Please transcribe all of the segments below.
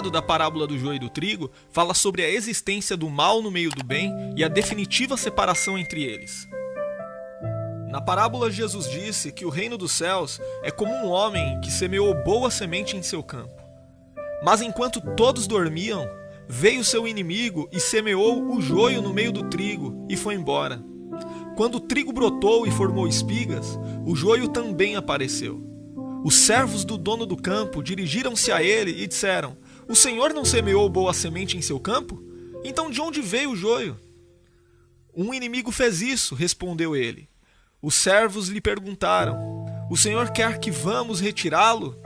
da parábola do joio e do trigo fala sobre a existência do mal no meio do bem e a definitiva separação entre eles. Na parábola, Jesus disse que o reino dos céus é como um homem que semeou boa semente em seu campo. Mas enquanto todos dormiam, veio seu inimigo e semeou o joio no meio do trigo e foi embora. Quando o trigo brotou e formou espigas, o joio também apareceu. Os servos do dono do campo dirigiram-se a ele e disseram: "O senhor não semeou boa semente em seu campo? Então de onde veio o joio?" "Um inimigo fez isso", respondeu ele. Os servos lhe perguntaram: "O senhor quer que vamos retirá-lo?"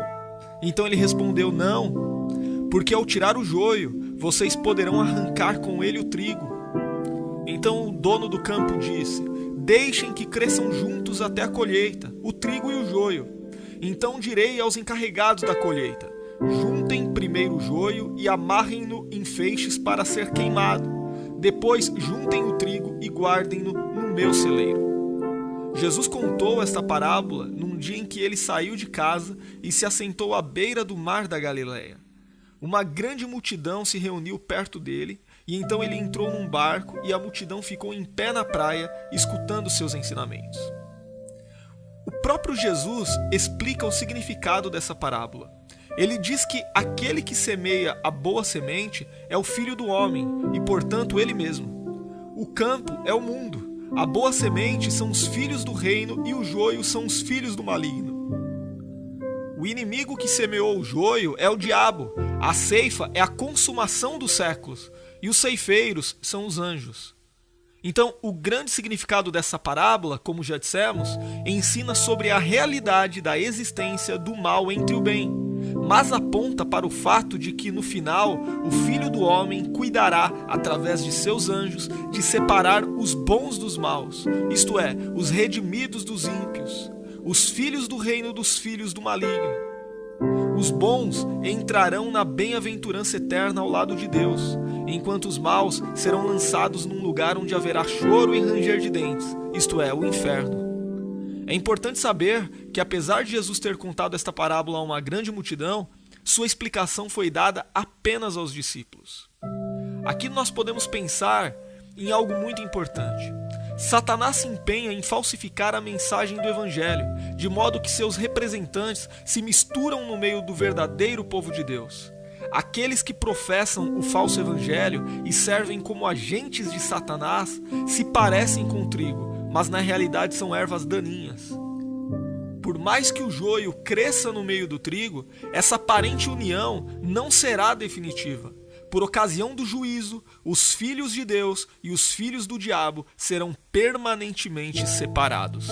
Então ele respondeu: "Não, porque ao tirar o joio, vocês poderão arrancar com ele o trigo." Então o dono do campo disse: "Deixem que cresçam juntos até a colheita, o trigo e o joio. Então direi aos encarregados da colheita: juntem primeiro o joio e amarrem-no em feixes para ser queimado. Depois juntem o trigo e guardem-no no meu celeiro." Jesus contou esta parábola num dia em que ele saiu de casa e se assentou à beira do mar da Galileia. Uma grande multidão se reuniu perto dele e então ele entrou num barco e a multidão ficou em pé na praia escutando seus ensinamentos. O próprio Jesus explica o significado dessa parábola. Ele diz que aquele que semeia a boa semente é o Filho do Homem e, portanto, ele mesmo. O campo é o mundo. A boa semente são os filhos do reino e o joio são os filhos do maligno. O inimigo que semeou o joio é o diabo. A ceifa é a consumação dos séculos e os ceifeiros são os anjos. Então, o grande significado dessa parábola, como já dissemos, ensina sobre a realidade da existência do mal entre o bem, mas aponta para o fato de que, no final, o Filho do Homem cuidará, através de seus anjos, de separar os bons dos maus, isto é, os redimidos dos ímpios, os filhos do reino dos filhos do maligno. Os bons entrarão na bem-aventurança eterna ao lado de Deus, enquanto os maus serão lançados num lugar onde haverá choro e ranger de dentes, isto é, o inferno. É importante saber que, apesar de Jesus ter contado esta parábola a uma grande multidão, sua explicação foi dada apenas aos discípulos. Aqui nós podemos pensar em algo muito importante. Satanás se empenha em falsificar a mensagem do Evangelho, de modo que seus representantes se misturam no meio do verdadeiro povo de Deus. Aqueles que professam o falso Evangelho e servem como agentes de Satanás se parecem com o trigo, mas na realidade são ervas daninhas. Por mais que o joio cresça no meio do trigo, essa aparente união não será definitiva. Por ocasião do juízo, os filhos de Deus e os filhos do diabo serão permanentemente separados.